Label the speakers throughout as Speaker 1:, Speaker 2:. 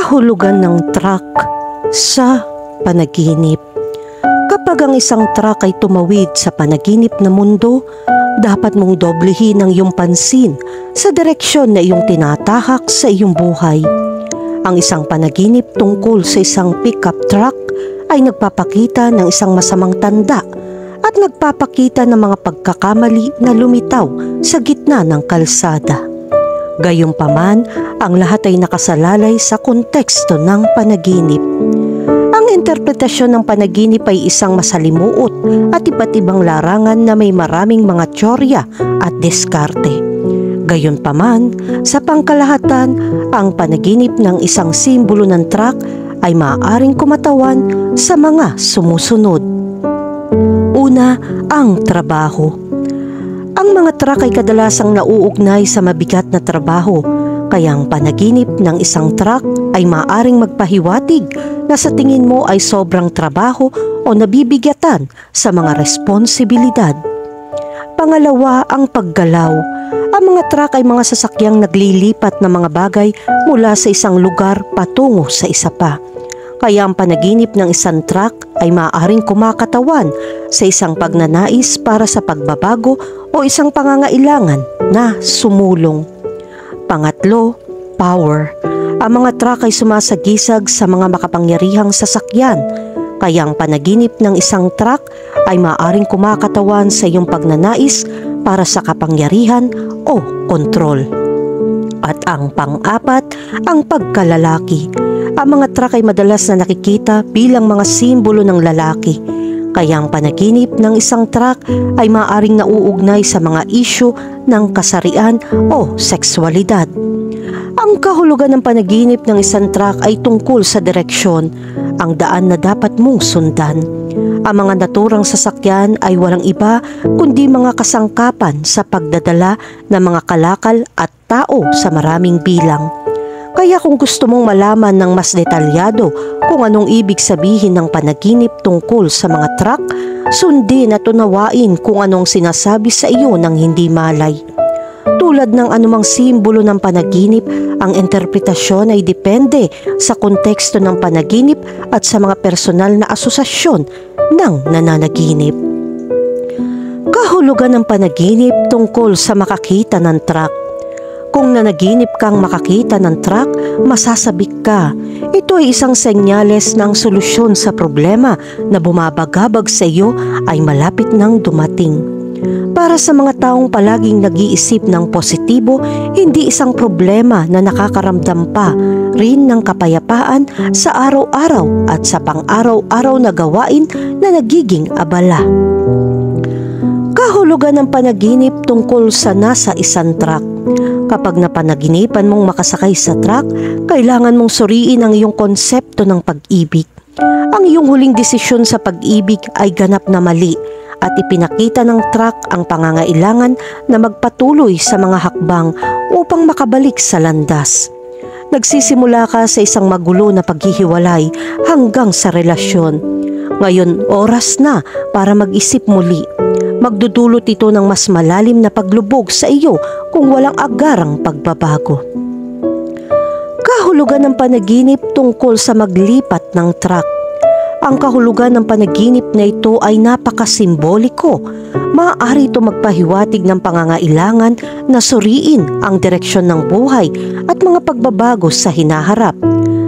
Speaker 1: Kahulugan ng truck sa panaginip. Kapag ang isang truck ay tumawid sa panaginip na mundo, dapat mong doblehin ang iyong pansin sa direksyon na iyong tinatahak sa iyong buhay. Ang isang panaginip tungkol sa isang pickup truck ay nagpapakita ng isang masamang tanda at nagpapakita ng mga pagkakamali na lumitaw sa gitna ng kalsada. Gayunpaman, ang lahat ay nakasalalay sa konteksto ng panaginip. Ang interpretasyon ng panaginip ay isang masalimuot at iba't ibang larangan na may maraming mga teorya at diskarte. Gayunpaman, sa pangkalahatan, ang panaginip ng isang simbolo ng truck ay maaaring kumatawan sa mga sumusunod. Una, ang trabaho. Ang mga truck ay kadalasang nauugnay sa mabigat na trabaho, kaya ang panaginip ng isang truck ay maaaring magpahiwatig na sa tingin mo ay sobrang trabaho o nabibigatan sa mga responsibilidad. Pangalawa, ang paggalaw. Ang mga truck ay mga sasakyang naglilipat ng mga bagay mula sa isang lugar patungo sa isa pa. Kaya ang panaginip ng isang truck ay maaaring kumakatawan sa isang pagnanais para sa pagbabago o isang pangangailangan na sumulong. Pangatlo, power. Ang mga truck ay sumasagisag sa mga makapangyarihang sasakyan, kaya ang panaginip ng isang truck ay maaaring kumakatawan sa iyong pagnanais para sa kapangyarihan o kontrol. At ang pang-apat, ang pagkalalaki. Ang mga truck ay madalas na nakikita bilang mga simbolo ng lalaki, kaya ang panaginip ng isang truck ay maaaring nauugnay sa mga isyu ng kasarian o sexualidad. Ang kahulugan ng panaginip ng isang truck ay tungkol sa direksyon, ang daan na dapat mong sundan. Ang mga naturang sasakyan ay walang iba kundi mga kasangkapan sa pagdadala ng mga kalakal at tao sa maraming bilang. Kaya kung gusto mong malaman ng mas detalyado kung anong ibig sabihin ng panaginip tungkol sa mga truck, sundin at unawain kung anong sinasabi sa iyo ng hindi malay. Tulad ng anumang simbolo ng panaginip, ang interpretasyon ay depende sa konteksto ng panaginip at sa mga personal na asosasyon ng nananaginip. Kahulugan ng panaginip tungkol sa makakita ng truck. Kung nanaginip kang makakita ng truck, masasabik ka. Ito ay isang senyales ng solusyon sa problema na bumabagabag sa iyo ay malapit nang dumating. Para sa mga taong palaging nag-iisip ng positibo, hindi isang problema na nakakaramdam pa rin ng kapayapaan sa araw-araw at sa pang-araw-araw na gawain na nagiging abala. Kahulugan ng panaginip tungkol sa nasa isang truck. Kapag napanaginipan mong makasakay sa truck, kailangan mong suriin ang iyong konsepto ng pag-ibig. Ang iyong huling desisyon sa pag-ibig ay ganap na mali at ipinakita ng truck ang pangangailangan na magpatuloy sa mga hakbang upang makabalik sa landas. Nagsisimula ka sa isang magulo na paghihiwalay hanggang sa relasyon. Ngayon, oras na para mag-isip muli. Magdudulot ito ng mas malalim na paglubog sa iyo kung walang agarang pagbabago. Kahulugan ng panaginip tungkol sa maglipat ng truck. Ang kahulugan ng panaginip na ito ay napakasimboliko. Maaari ito magpahiwatig ng pangangailangan na suriin ang direksyon ng buhay at mga pagbabago sa hinaharap,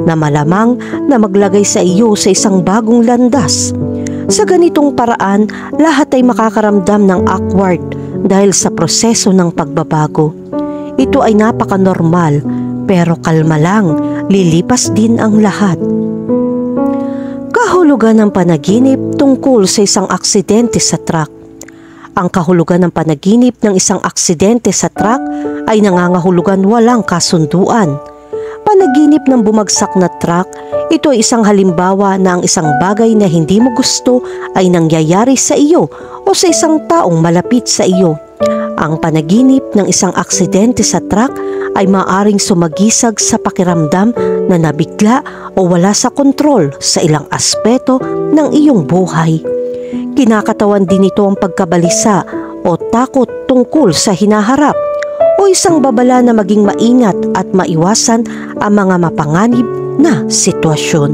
Speaker 1: na malamang na maglagay sa iyo sa isang bagong landas. Sa ganitong paraan, lahat ay makakaramdam ng awkward dahil sa proseso ng pagbabago. Ito ay napaka-normal, pero kalma lang, lilipas din ang lahat. Kahulugan ng panaginip tungkol sa isang aksidente sa truck. Ang kahulugan ng panaginip ng isang aksidente sa truck ay nangangahulugan walang kasunduan. Panaginip ng bumagsak na truck, ito ay isang halimbawa na ang isang bagay na hindi mo gusto ay nangyayari sa iyo o sa isang taong malapit sa iyo. Ang panaginip ng isang aksidente sa truck ay maaaring sumagisag sa pakiramdam na nabigla o wala sa kontrol sa ilang aspeto ng iyong buhay. Kinakatawan din ito ang pagkabalisa o takot tungkol sa hinaharap o isang babala na maging maingat at maiwasan ang mga mapanganib na sitwasyon.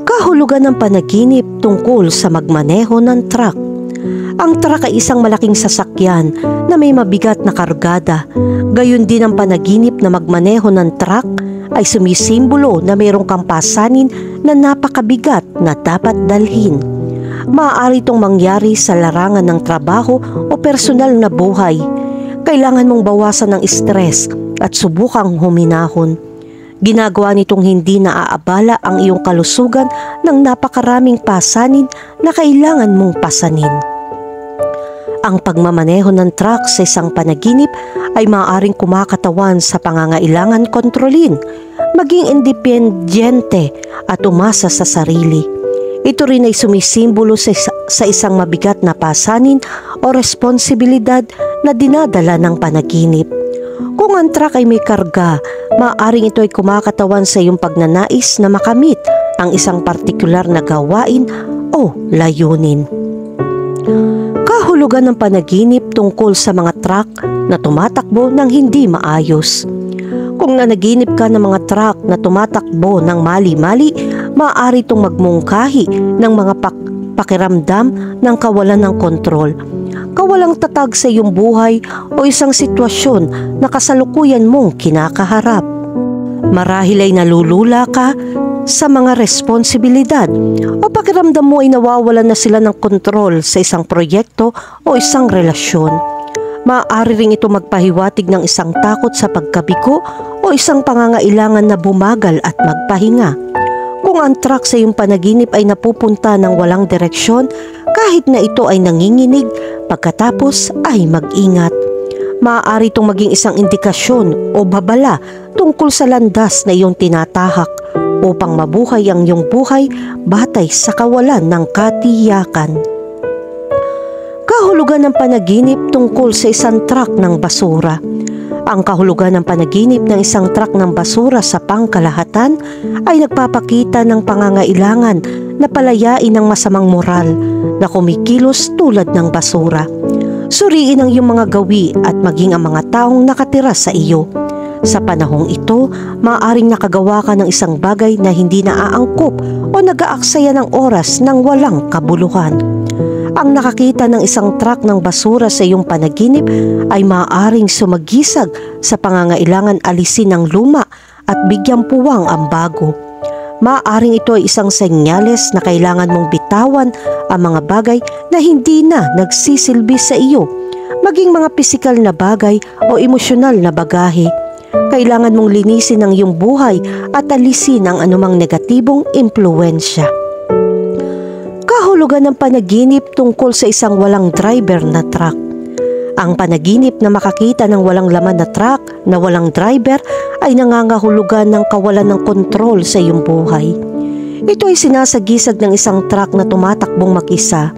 Speaker 1: Kahulugan ng panaginip tungkol sa magmaneho ng truck. Ang truck ay isang malaking sasakyan na may mabigat na kargada. Gayon din ang panaginip na magmaneho ng truck ay sumisimbolo na mayroong kang pasanin na napakabigat na dapat dalhin. Maaari itong mangyari sa larangan ng trabaho o personal na buhay. Kailangan mong bawasan ng stress at subukang huminahon. Ginagawa nitong hindi naaabala ang iyong kalusugan ng napakaraming pasanin na kailangan mong pasanin. Ang pagmamaneho ng truck sa isang panaginip ay maaaring kumakatawan sa pangangailangan kontrolin, maging independyente at umasa sa sarili. Ito rin ay sumisimbolo sa isang mabigat na pasanin o responsibilidad na dinadala ng panaginip. Kung ang truck ay may karga, maaaring ito ay kumakatawan sa iyong pagnanais na makamit ang isang partikular na gawain o layunin. Kahulugan ng panaginip tungkol sa mga truck na tumatakbo ng hindi maayos. Kung nanaginip ka ng mga truck na tumatakbo ng mali-mali, maaari itong magmungkahi ng mga pakiramdam ng kawalan ng kontrol, kawalang tatag sa iyong buhay o isang sitwasyon na kasalukuyan mong kinakaharap. Marahil ay nalulula ka sa mga responsibilidad o pakiramdam mo ay nawawalan na sila ng kontrol sa isang proyekto o isang relasyon. Maaari ring ito magpahiwatig ng isang takot sa pagkabigo o isang pangangailangan na bumagal at magpahinga. Kung ang truck sa iyong panaginip ay napupunta ng walang direksyon, kahit na ito ay nanginginig, pagkatapos ay mag-ingat. Maaari itong maging isang indikasyon o babala tungkol sa landas na iyong tinatahak upang mabuhay ang iyong buhay batay sa kawalan ng katiyakan. Kahulugan ng panaginip tungkol sa isang truck ng basura. Ang kahulugan ng panaginip ng isang truck ng basura sa pangkalahatan ay nagpapakita ng pangangailangan na palayain ang masamang moral na kumikilos tulad ng basura. Suriin ang iyong mga gawi at maging ang mga taong nakatira sa iyo. Sa panahong ito, maaaring nakagawa ka ng isang bagay na hindi naaangkop o nag-aaksaya ng oras ng walang kabuluhan. Ang nakakita ng isang truck ng basura sa iyong panaginip ay maaaring sumagisag sa pangangailangan alisin ang luma at bigyang puwang ang bago. Maaaring ito ay isang senyales na kailangan mong bitawan ang mga bagay na hindi na nagsisilbi sa iyo, maging mga pisikal na bagay o emosyonal na bagahe. Kailangan mong linisin ang iyong buhay at alisin ang anumang negatibong impluensya. Kahulugan ng panaginip tungkol sa isang walang driver na truck. Ang panaginip na makakita ng walang laman na truck na walang driver ay nangangahulugan ng kawalan ng kontrol sa iyong buhay. Ito ay sinasagisag ng isang truck na tumatakbong mag-isa.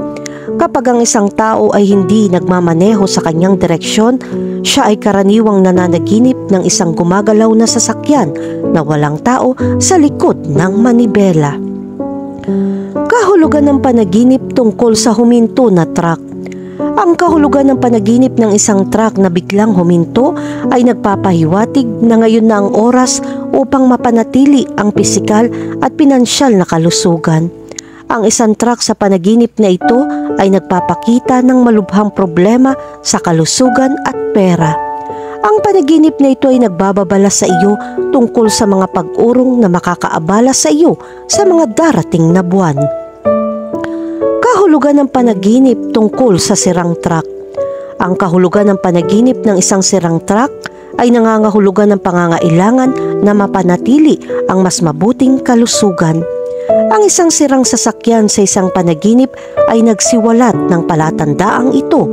Speaker 1: Kapag ang isang tao ay hindi nagmamaneho sa kanyang direksyon, siya ay karaniwang nananaginip ng isang gumagalaw na sasakyan na walang tao sa likod ng manibela. Kahulugan ng panaginip tungkol sa huminto na truck. Ang kahulugan ng panaginip ng isang truck na biglang huminto ay nagpapahiwatig na ngayon na ang oras upang mapanatili ang pisikal at pinansyal na kalusugan. Ang isang truck sa panaginip na ito ay nagpapakita ng malubhang problema sa kalusugan at pera. Ang panaginip na ito ay nagbababala sa iyo tungkol sa mga pag-urong na makakaabala sa iyo sa mga darating na buwan. Kahulugan ng panaginip tungkol sa sirang truck. Ang kahulugan ng panaginip ng isang sirang truck ay nangangahulugan ng pangangailangan na mapanatili ang mas mabuting kalusugan. Ang isang sirang sasakyan sa isang panaginip ay nagsiwalat ng palatandaang ito.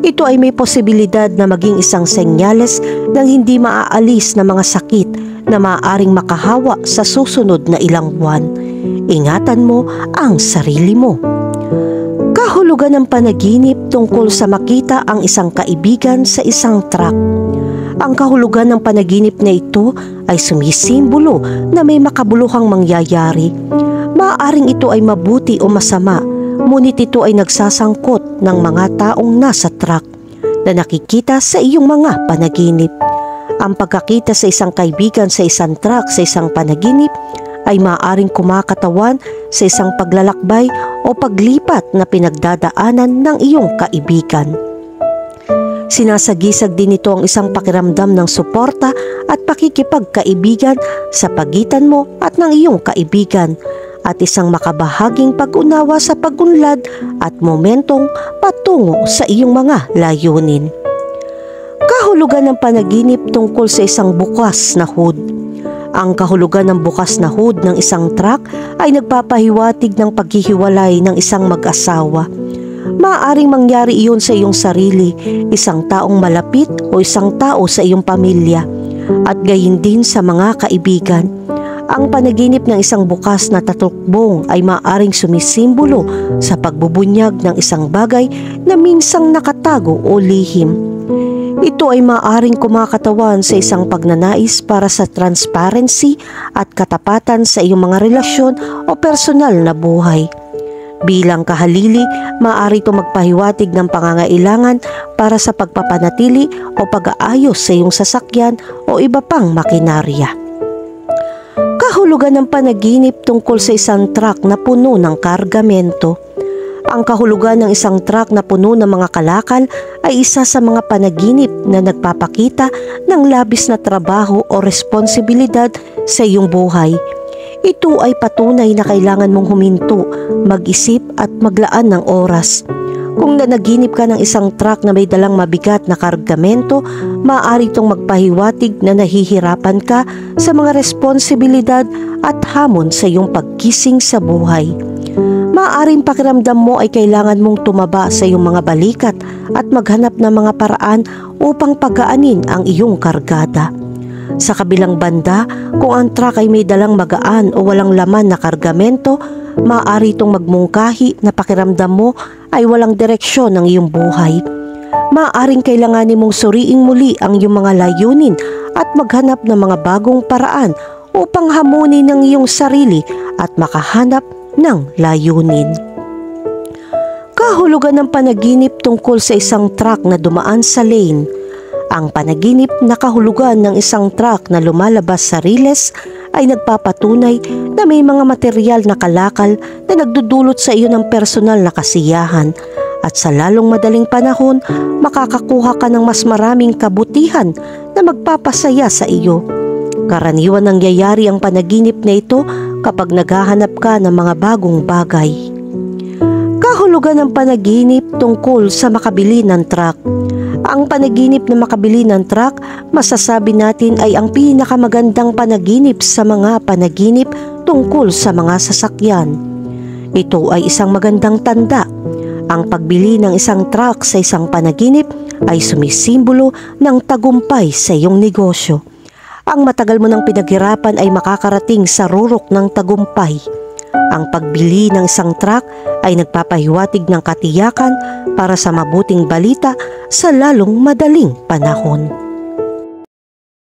Speaker 1: Ito ay may posibilidad na maging isang senyales ng hindi maaalis na mga sakit na maaaring makahawa sa susunod na ilang buwan. Ingatan mo ang sarili mo. Kahulugan ng panaginip tungkol sa makita ang isang kaibigan sa isang truck. Ang kahulugan ng panaginip na ito ay sumisimbolo na may makabuluhang mangyayari. Maaaring ito ay mabuti o masama, ngunit ito ay nagsasangkot ng mga taong nasa truck na nakikita sa iyong mga panaginip. Ang pagkakita sa isang kaibigan sa isang truck sa isang panaginip ay maaaring kumakatawan sa isang paglalakbay o paglipat na pinagdadaanan ng iyong kaibigan. Sinasagisag din ito ang isang pakiramdam ng suporta at pakikipagkaibigan sa pagitan mo at ng iyong kaibigan at isang makabahaging pag-unawa sa pag-unlad at momentong patungo sa iyong mga layunin. Kahulugan ng panaginip tungkol sa isang bukas na hood. Ang kahulugan ng bukas na hood ng isang truck ay nagpapahiwatig ng paghihiwalay ng isang mag-asawa. Maaaring mangyari iyon sa iyong sarili, isang taong malapit o isang tao sa iyong pamilya, at gayon din sa mga kaibigan. Ang panaginip ng isang bukas na tatukbong ay maaaring sumisimbolo sa pagbubunyag ng isang bagay na minsang nakatago o lihim. Ito ay maaaring kumakatawan sa isang pagnanais para sa transparency at katapatan sa iyong mga relasyon o personal na buhay. Bilang kahalili, maaari itong magpahiwatig ng pangangailangan para sa pagpapanatili o pag-aayos sa iyong sasakyan o iba pang makinarya. Kahulugan ng panaginip tungkol sa isang truck na puno ng kargamento. Ang kahulugan ng isang truck na puno ng mga kalakal ay isa sa mga panaginip na nagpapakita ng labis na trabaho o responsibilidad sa iyong buhay. Ito ay patunay na kailangan mong huminto, mag-isip at maglaan ng oras. Kung nanaginip ka ng isang truck na may dalang mabigat na kargamento, maaari itong magpahiwatig na nahihirapan ka sa mga responsibilidad at hamon sa iyong pagkising sa buhay. Maaaring pakiramdam mo ay kailangan mong tumaba sa iyong mga balikat at maghanap ng mga paraan upang pagaanin ang iyong kargada. Sa kabilang banda, kung ang truck ay may dalang magaan o walang laman na kargamento, maaari itong magmungkahi na pakiramdam mo ay walang direksyon ng iyong buhay. Maaaring kailanganin mong suriing muli ang iyong mga layunin at maghanap ng mga bagong paraan upang hamunin ang iyong sarili at makahanap ng layunin. Kahulugan ng panaginip tungkol sa isang truck na dumaan sa lane. Ang panaginip na kahulugan ng isang truck na lumalabas sa riles ay nagpapatunay na may mga material na kalakal na nagdudulot sa iyo ng personal na kasiyahan at sa lalong madaling panahon makakakuha ka ng mas maraming kabutihan na magpapasaya sa iyo. Karaniwan nangyayari ang panaginip na ito kapag naghahanap ka ng mga bagong bagay. Kahulugan ng panaginip tungkol sa makabili ng truck. Ang panaginip na makabili ng truck, masasabi natin ay ang pinakamagandang panaginip sa mga panaginip tungkol sa mga sasakyan. Ito ay isang magandang tanda. Ang pagbili ng isang truck sa isang panaginip ay sumisimbolo ng tagumpay sa iyong negosyo. Ang matagal mo ng pinaghirapan ay makakarating sa rurok ng tagumpay. Ang pagbili ng isang truck ay nagpapahiwatig ng katiyakan para sa mabuting balita sa lalong madaling panahon.